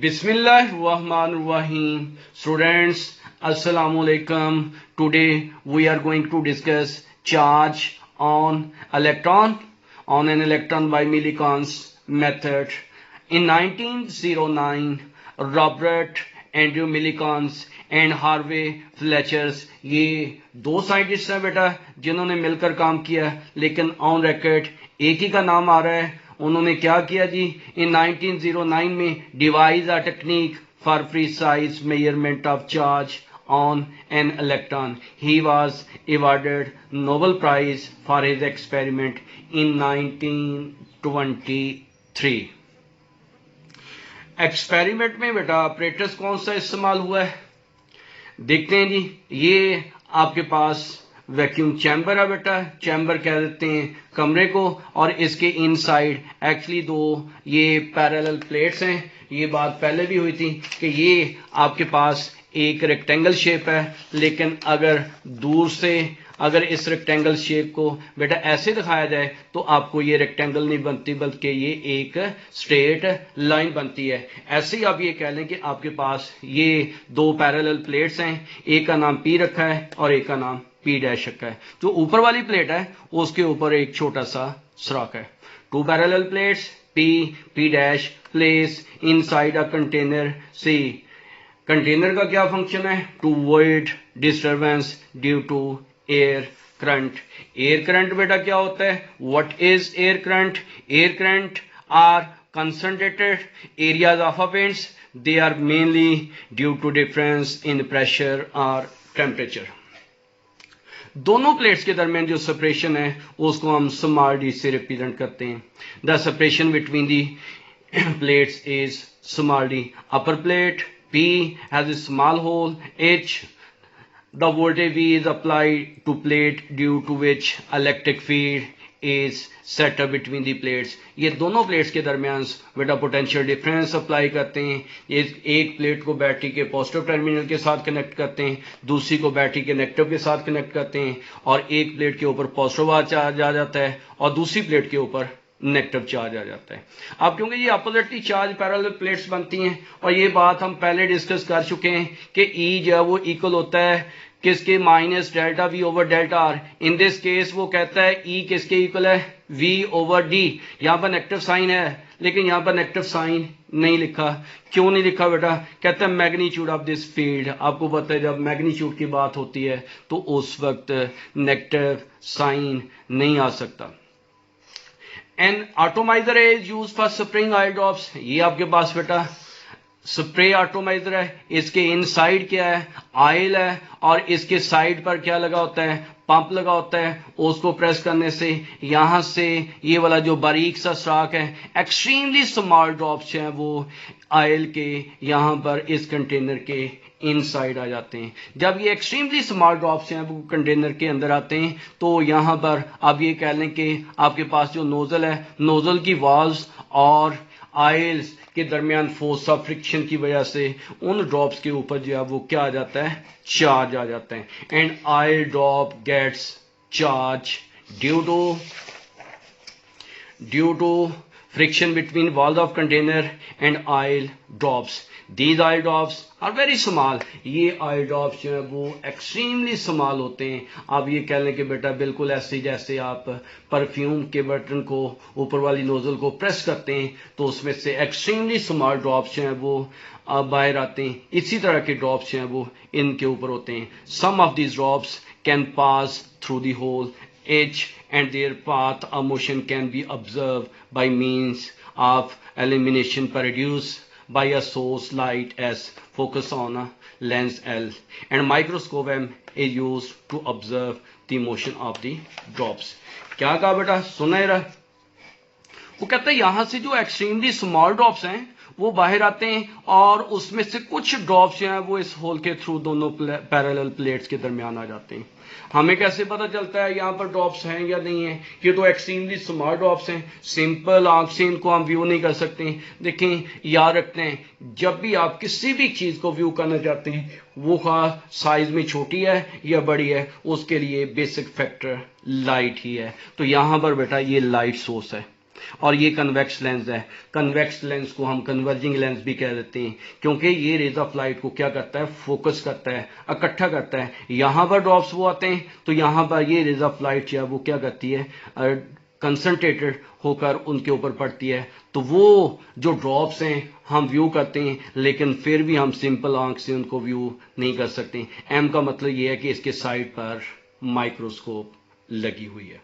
Bismillahirrahmanirrahim. Students, Assalamu alaikum. Today we are going to discuss charge on an electron by Millikan's method. In 1909, Robert Andrew Millikan and Harvey Fletchers, ये दो scientist हैं बेटा जिन्होंने मिलकर काम किया, लेकिन ऑन रिकॉर्ड एक ही का नाम आ रहा है. उन्होंने क्या किया जी, इन 1909 में devise a technique for precise measurement of charge on an electron. He was awarded Nobel prize for his experiment in 1923. Experiment में बेटा ऑपरेटर्स कौन सा इस्तेमाल हुआ है देखते हैं जी. ये आपके पास वैक्यूम चैम्बर है बेटा, चैम्बर कह देते हैं कमरे को, और इसके इनसाइड एक्चुअली दो ये पैरेलल प्लेट्स हैं. ये बात पहले भी हुई थी कि ये आपके पास एक रेक्टेंगल शेप है, लेकिन अगर दूर से अगर इस रेक्टेंगल शेप को बेटा ऐसे दिखाया जाए तो आपको ये रेक्टेंगल नहीं बनती, बल्कि ये एक स्ट्रेट लाइन बनती है. ऐसे ही आप ये कह लें कि आपके पास ये दो पैरेलल प्लेट्स हैं, एक का नाम पी रखा है और एक का नाम पी डैश रखा है. जो ऊपर वाली प्लेट है उसके ऊपर एक छोटा सा सुराख है. Two parallel plates P dash place inside a container. सी कंटेनर का क्या फंक्शन है, to avoid disturbance due to air current. Air current बेटा क्या होता है, what is air current? Air current are concentrated areas of a winds. They are mainly due to difference in pressure or temperature. दोनों plates के दरमियान जो separation है उसको हम स्मॉल डी से रिप्रेजेंट करते हैं. The separation between the plates is small D. Upper plate P has a small hole H. The voltage V is applied to plate due to which electric field is set up between the plates. ये दोनों plates के दरमियान बेटा potential difference apply करते हैं. ये एक plate को बैटरी के पॉजिटिव टर्मिनल के साथ कनेक्ट करते हैं, दूसरी को बैटरी के नेगेटिव के साथ कनेक्ट करते हैं, और एक प्लेट के ऊपर पॉजिटिव चार्ज आ जाता है और दूसरी प्लेट के ऊपर नेगेटिव चार्ज आ जाता है. अब क्योंकि ये अपोजिटली चार्ज पैरेलल प्लेट्स बनती हैं, और ये बात हम पहले डिस्कस कर चुके हैं कि E जो है वो इक्वल होता है किसके, minus delta V over delta R. In this case वो कहता है E किसके इक्वल है, V ओवर D. यहाँ पर नेगेटिव साइन है लेकिन यहाँ पर नेगेटिव साइन नहीं लिखा. क्यों नहीं लिखा बेटा, कहता है मैग्नीट्यूड ऑफ दिस फील्ड. आपको पता है जब मैग्नीट्यूड की बात होती है तो उस वक्त नेगेटिव साइन नहीं आ सकता. An atomiser is use for spring oil drops. ये आपके पास बेटा स्प्रे एटोमाइजर है. इसके इनसाइड क्या है, ऑयल है, और इसके साइड पर क्या लगा होता है, पंप लगा होता है. उसको प्रेस करने से यहां से ये वाला जो बारीक सा सुराख है, एक्सट्रीमली स्मॉल ड्रॉप्स हैं वो ऑयल के यहां पर इस कंटेनर के इनसाइड आ जाते हैं. जब ये एक्सट्रीमली स्मॉल ड्रॉप्स हैं वो कंटेनर के अंदर आते हैं तो यहां पर आप ये कह लें कि आपके पास जो नोजल है, नोजल की वाल्व्स और ऑयल्स के दरमियान फोर्स ऑफ फ्रिक्शन की वजह से उन ड्रॉप्स के ऊपर जो है वो क्या आ जाता है, चार्ज आ जाता है. And oil drop gets charge due to friction between walls of container and oil drops. These oil drops are very small. ये oil drops जो है वो extremely small होते हैं. आप ये कह लें कि बेटा बिल्कुल ऐसे जैसे आप परफ्यूम के बटन को ऊपर वाली नोजल को प्रेस करते हैं तो उसमें से extremely small drops जो हैं वो बाहर आते हैं. इसी तरह के drops जो हैं वो इनके ऊपर होते हैं. Some of these drops can pass through the hole H and their path of motion can be observed by means of illumination produced by a source light as focus on a lens L, and microscope M is used to observe the motion of the drops. क्या कहा बेटा, सुना ही रहा. वो कहता है यहां से जो एक्सट्रीमली स्मॉल ड्रॉप्स हैं वो बाहर आते हैं और उसमें से कुछ ड्रॉप्स जो हैं वो इस होल के थ्रू दोनों पैरेलल प्लेट्स के दरमियान आ जाते हैं. हमें कैसे पता चलता है यहाँ पर ड्रॉप्स हैं या नहीं है, ये तो एक्सट्रीमली स्मॉल ड्रॉप्स हैं, सिंपल आंख से इनको हम व्यू नहीं कर सकते. देखें, याद रखते हैं जब भी आप किसी भी चीज को व्यू करना चाहते हैं वो साइज में छोटी है या बड़ी है, उसके लिए बेसिक फैक्टर लाइट ही है. तो यहां पर बेटा ये लाइट सोर्स है. और ये कन्वेक्स लेंस है। कन्वेक्स लेंस को हम कन्वर्जिंग लेंस भी कह देते हैं, क्योंकि ये रेज ऑफ लाइट को क्या करता है, फोकस करता है, इकट्ठा करता है। यहां पर ड्रॉप्स वो आते हैं तो यहां पर ये रेज ऑफ लाइट जो है वो क्या करती है, कंसंट्रेटेड होकर उनके ऊपर पड़ती है। तो वो जो ड्रॉप्स हैं हम व्यू करते हैं, लेकिन फिर भी हम सिंपल आंख से उनको व्यू नहीं कर सकते। एम का मतलब ये है कि इसके साइड पर माइक्रोस्कोप लगी हुई है।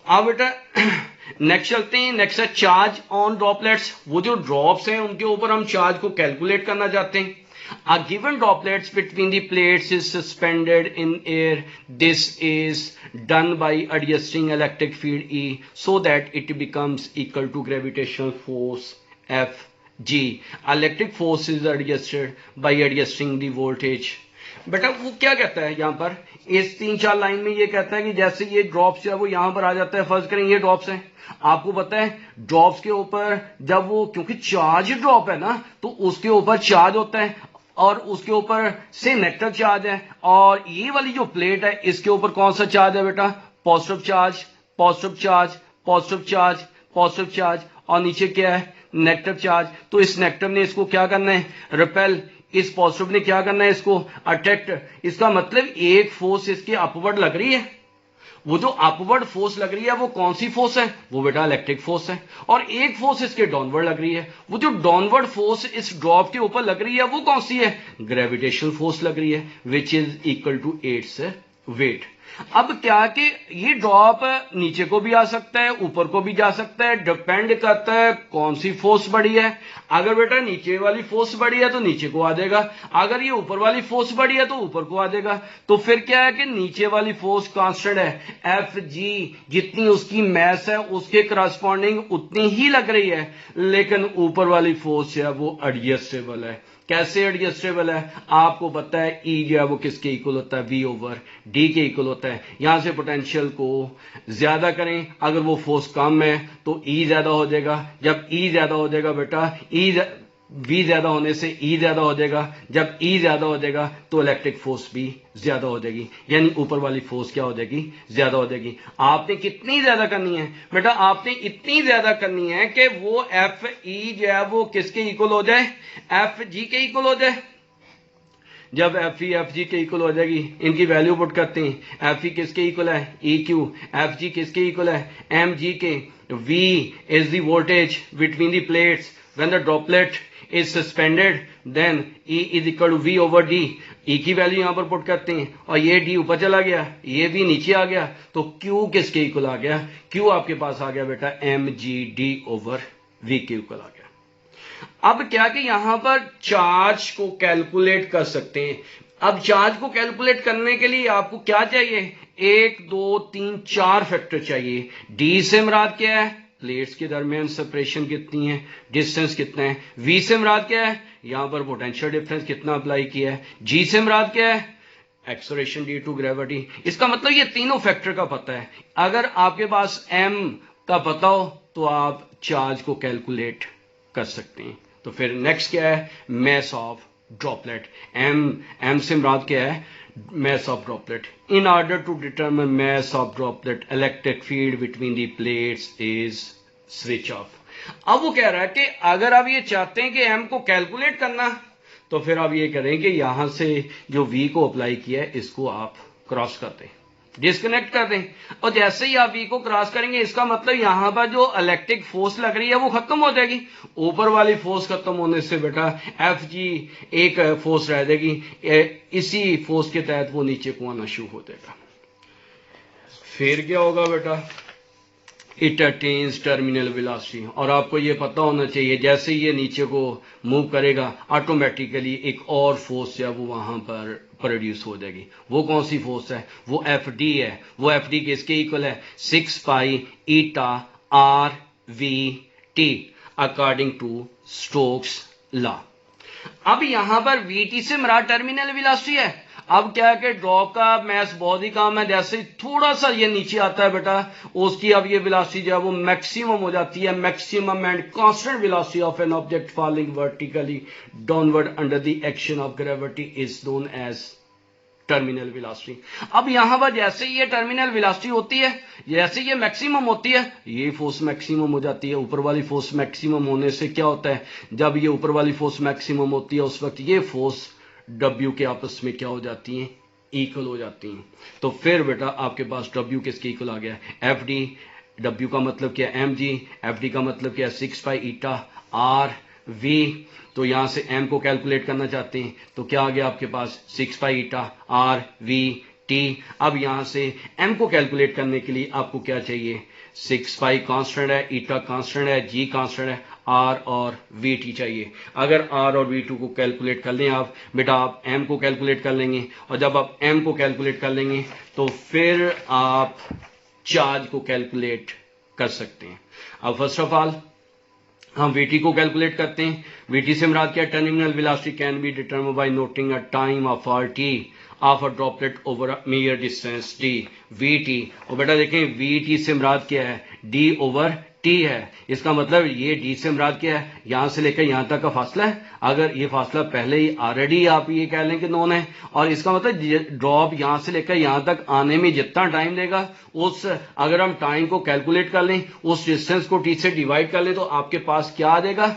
अब बेटा नेक्स्ट चलते हैं। नेक्स्ट है चार्ज ऑन ड्रॉपलेट्स। वो जो ड्रॉप्स हैं उनके ऊपर हम चार्ज को कैलकुलेट करना चाहते हैं। A given droplets between the plates is suspended in air. This is done by adjusting electric field E so that it becomes equal to gravitational force Fg. Electric force is adjusted by adjusting the voltage. बेटा वो क्या कहता है यहां पर, इस 3-4 line में ये कहता है कि जैसे ये ड्रॉप्स है वो यहां पर आ जाता है। फर्ज करें ये ड्रॉप्स हैं, आपको पता है ड्रॉप्स के ऊपर जब वो, क्योंकि चार्ज ड्रॉप है ना, तो उसके ऊपर चार्ज होता है और उसके ऊपर से नेगेटिव चार्ज है। और ये वाली जो प्लेट है इसके ऊपर कौन सा चार्ज है बेटा, positive charge, positive charge, positive charge, positive charge, और नीचे क्या है, नेगेटिव चार्ज। तो इस नेगेटिव ने इसको क्या करना है, रिपेल, इस पॉजिटिव ने क्या करना है, इसको अट्रैक्ट। इसका मतलब एक फोर्स इसके अपवर्ड लग रही है। वो जो अपवर्ड फोर्स लग रही है वो कौन सी फोर्स है, वो बेटा इलेक्ट्रिक फोर्स है। और एक फोर्स इसके डाउनवर्ड लग रही है। वो जो डाउनवर्ड फोर्स इस ड्रॉप के ऊपर लग रही है वो कौन सी है, ग्रेविटेशनल फोर्स लग रही है, which is equal to 8 weight. अब क्या कि ये ड्रॉप नीचे को भी आ सकता है, ऊपर को भी जा सकता है, डिपेंड करता है कौन सी फोर्स बड़ी है। अगर बेटा नीचे वाली फोर्स बड़ी है तो नीचे को आ जाएगा, अगर ये ऊपर वाली फोर्स बड़ी है तो ऊपर को आ जाएगा। तो फिर क्या है कि नीचे वाली फोर्स कांस्टेंट है, एफ जी, जितनी उसकी मैस है उसके करस्पॉन्डिंग उतनी ही लग रही है, लेकिन ऊपर वाली फोर्स है वो एडजस्टेबल है। कैसे एडजस्टेबल है, आपको पता है ई जो है वो किसके इक्वल होता है, वी ओवर डी के इक्वल होता है। यहां से पोटेंशियल को ज्यादा करें, अगर वो फोर्स कम है तो ई ज्यादा हो जाएगा। जब ई ज्यादा हो जाएगा बेटा, वी ज्यादा होने से ई ज्यादा हो जाएगा। जब ई ज्यादा हो जाएगा तो इलेक्ट्रिक फोर्स भी ज्यादा हो जाएगी, यानी ऊपर वाली फोर्स क्या हो जाएगी, ज्यादा हो जाएगी। आपने कितनी ज्यादा करनी है बेटा, आपने इतनी ज्यादा करनी है कि वो एफ ई जो है वो किसके इक्वल हो जाए, एफ जी के इक्वल हो जाए। जब एफ ई एफ जी के इक्वल हो जाएगी, इनकी वैल्यू पुट करते हैं। एफ ई किसके इक्वल है, ई क्यू। एफ जी किसके इक्वल है, एम जी के। V is the voltage between the plates when the droplet is suspended, then E is equal to V over D। E की value यहां पर put करते हैं और ये D ऊपर चला गया, ये V नीचे आ गया, तो Q किसके इक्वल आ गया, Q आपके पास आ गया बेटा mgd ओवर V के इक्वल आ गया। अब क्या कि यहां पर चार्ज को कैलकुलेट कर सकते हैं। अब चार्ज को कैलकुलेट करने के लिए आपको क्या चाहिए, 1 2 3 4 फैक्टर चाहिए। D से मुराद क्या है, प्लेट्स के दरमियान सेपरेशन कितनी है, डिस्टेंस कितना है। V से मुराद क्या है, यहां पर पोटेंशियल डिफरेंस कितना अप्लाई किया है। G से मुराद क्या है, एक्सेलरेशन ड्यू टू ग्रेविटी। इसका मतलब ये तीनों फैक्टर का पता है। अगर आपके पास M का पता हो तो आप चार्ज को कैलकुलेट कर सकते हैं। तो फिर नेक्स्ट क्या है, मैस ऑफ ड्रॉपलेट। M से मुराद क्या है, mass of droplet. In order to determine mass of droplet, electric field between the plates is switch off. अब वो कह रहा है कि अगर आप ये चाहते हैं कि m को कैलकुलेट करना, तो फिर आप ये करें कि यहां से जो v को अप्लाई किया है इसको आप क्रॉस कर दें, डिस्कनेक्ट कर दें। और जैसे ही आप V को क्रॉस करेंगे, इसका मतलब यहां पर जो इलेक्ट्रिक फोर्स लग रही है वो खत्म हो जाएगी। ऊपर वाली फोर्स खत्म होने से बेटा एफ जी एक फोर्स रह जाएगी, इसी फोर्स के तहत वो नीचे को आना शुरू हो जाएगा। फिर क्या होगा बेटा, इट अटेन्स टर्मिनल वेलोसिटी। और आपको ये पता होना चाहिए जैसे ये नीचे को मूव करेगा ऑटोमेटिकली एक और फोर्स है वो वहां पर प्रोड्यूस हो जाएगी। वो कौन सी फोर्स है, वो एफ डी है। वो एफ डी किसके इक्वल है, 6 pi eta r v t according to Stokes law. अब यहां पर वीटी से मुराद टर्मिनल वेलोसिटी है। अब क्या है कि ड्रॉप का मैस बहुत ही कम है, जैसे थोड़ा सा ये नीचे आता है बेटा, उसकी अब ये वेलोसिटी जो है वो मैक्सिमम हो जाती है। Maximum and constant velocity of an object falling vertically downward under the action of gravity is known as terminal velocity. अब यहां पर जैसे ये टर्मिनल वेलोसिटी होती है, जैसे ये मैक्सिमम होती है, ये फोर्स मैक्सिमम हो जाती है। ऊपर वाली फोर्स मैक्सिमम होने से क्या होता है, जब ये ऊपर वाली फोर्स मैक्सिमम होती है उस वक्त ये फोर्स W के आपस में क्या हो जाती हैं, इक्वल हो जाती हैं। तो फिर बेटा आपके पास W किसके इक्वल आ गया, FD। W का मतलब क्या है mg, FD का मतलब क्या है 6 पाई ईटा R V। तो यहां से m को कैलकुलेट करना चाहते हैं तो क्या आ गया आपके पास 6 पाई ईटा R V T। अब यहां से m को कैलकुलेट करने के लिए आपको क्या चाहिए, 6 पाई कांस्टेंट है, ईटा कांस्टेंट है, g कांस्टेंट है, R और VT चाहिए। अगर R और V2 को कैलकुलेट कर लें आप बेटा, आप m को कैलकुलेट कर लेंगे, और जब आप m को कैलकुलेट कर लेंगे तो फिर आप चार्ज को कैलकुलेट कर सकते हैं। अब फर्स्ट ऑफ ऑल हम VT को कैलकुलेट करते हैं। VT से मुराद क्या, terminal velocity can be determined by noting a time of RT of a droplet over a major distance D VT। और बेटा देखें VT से मुराद क्या है, D ओवर T है। इसका मतलब ये D से मुराद क्या है, यहां से लेकर यहां तक का फासला है। अगर ये फासला पहले ही ऑलरेडी आप ये कह लें कि नोन है, और इसका मतलब ड्रॉप यहां से लेकर यहां तक आने में जितना टाइम लेगा, उस अगर हम टाइम को कैलकुलेट कर लें, उस डिस्टेंस को T से डिवाइड कर लें, तो आपके पास क्या आ जाएगा,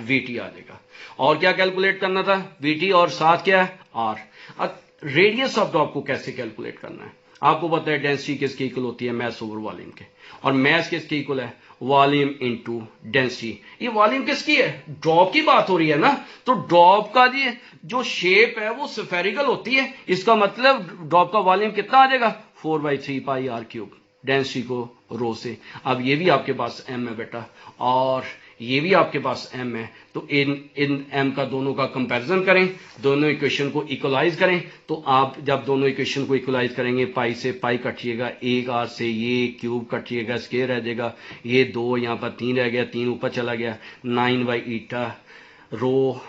VT आ जाएगा। और क्या कैलकुलेट करना था, VT और साथ क्या है, R। अब रेडियस ऑफ ड्रॉप को कैसे कैलकुलेट करना है, आपको पता है डेंसिटी किसके इक्वल होती है, मास ओवर वॉल्यूम के, और मास किसके इक्वल है, वॉल्यूम इनटू डेंसिटी। ये वॉल्यूम किसकी है, ड्रॉप की बात हो रही है ना, तो ड्रॉप का जो शेप है वो स्फेरिकल होती है। इसका मतलब ड्रॉप का वॉल्यूम कितना आ जाएगा, 4/3 पाई R क्यूब, डेंसिटी को रो से। अब ये भी आपके पास m है बेटा, और ये भी आपके पास m है, तो इन m का दोनों का कंपैरिजन करें, दोनों इक्वेशन को इक्वलाइज करें। तो आप जब दोनों इक्वेशन को इक्वलाइज करेंगे, पाई से पाई कटिएगा, 1 R से ये क्यूब कटिएगा, स्क्वायर रह जाएगा, ये 2 यहाँ पर 3 रह गया, 3 ऊपर चला गया, 9/eta रो,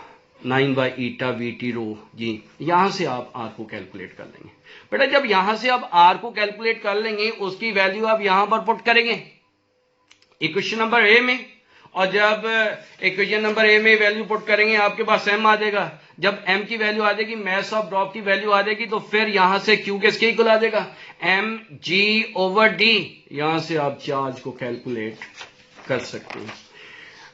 9/eta VT रो जी। यहां से आप R को कैलकुलेट कर लेंगे बेटा। जब यहां से आप R को कैलकुलेट कर लेंगे, उसकी वैल्यू आप यहां पर पुट करेंगे इक्वेशन नंबर A में, और जब इक्वेशन नंबर A में वैल्यू पुट करेंगे आपके पास m आ जाएगा। जब m की वैल्यू आ जाएगी, मास ऑफ ड्रॉप की वैल्यू आ जाएगी, तो फिर यहां से Q किसके इक्वल आ जाएगा, mg ओवर D। यहां से आप चार्ज को कैलकुलेट कर सकते हैं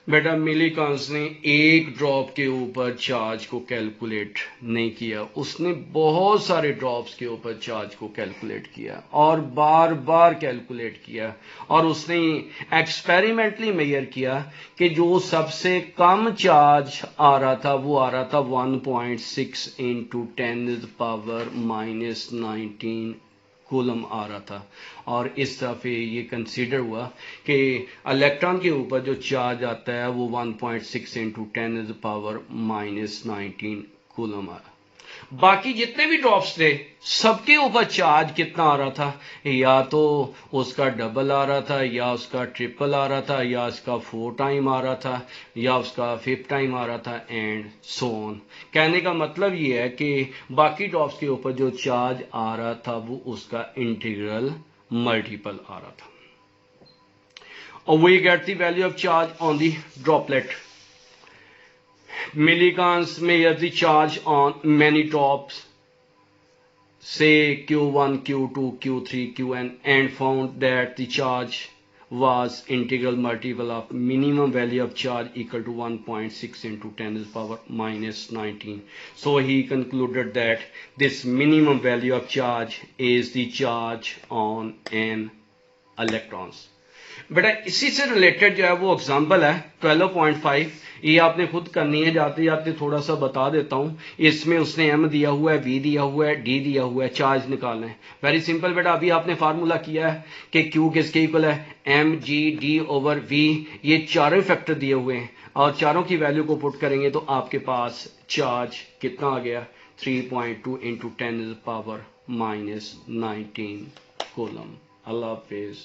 बेटा। मिलीकांस ने एक ड्रॉप के ऊपर चार्ज को कैलकुलेट नहीं किया, उसने बहुत सारे ड्रॉप्स के ऊपर चार्ज को कैलकुलेट किया और बार बार कैलकुलेट किया, और उसने एक्सपेरिमेंटली मेजर किया कि जो सबसे कम चार्ज आ रहा था वो आ रहा था 1.6 × 10⁻⁻19 कूलम आ रहा था। और इस दफे ये कंसीडर हुआ कि इलेक्ट्रॉन के ऊपर जो चार्ज आता है वो 1.6 × 10⁻⁻19 कूलम आ रहा। बाकी जितने भी ड्रॉप्स थे सबके ऊपर चार्ज कितना आ रहा था, या तो उसका डबल आ रहा था, या उसका ट्रिपल आ रहा था, या उसका 4 टाइम आ रहा था, या उसका 5 टाइम आ रहा था, एंड सो ऑन। कहने का मतलब ये है कि बाकी ड्रॉप्स के ऊपर जो चार्ज आ रहा था वो उसका इंटीग्रल मल्टीपल आ रहा था। और we get the value of charge on the droplet. Millikan's measured the charge on many drops, say Q1, Q2, Q3, Qn, and found that the charge was integral multiple of minimum value of charge equal to 1.6 × 10⁻⁻19. So he concluded that this minimum value of charge is the charge on an electrons. बेटा इसी से related जो है वो example है 12.5, ये आपने खुद करनी है, जाते जाते थोड़ा सा बता देता हूं। इसमें उसने m दिया हुआ है, v दिया हुआ है, d दिया हुआ है, चार्ज निकालना है। वेरी सिंपल बेटा, अभी आपने फार्मूला किया है कि q किसके इक्वल है, mg d ओवर v। ये चारों फैक्टर दिए हुए हैं और चारों की वैल्यू को पुट करेंगे तो आपके पास चार्ज कितना आ गया, 3.2 × 10⁻⁻19 कूलम। अल्लाह हाफिज।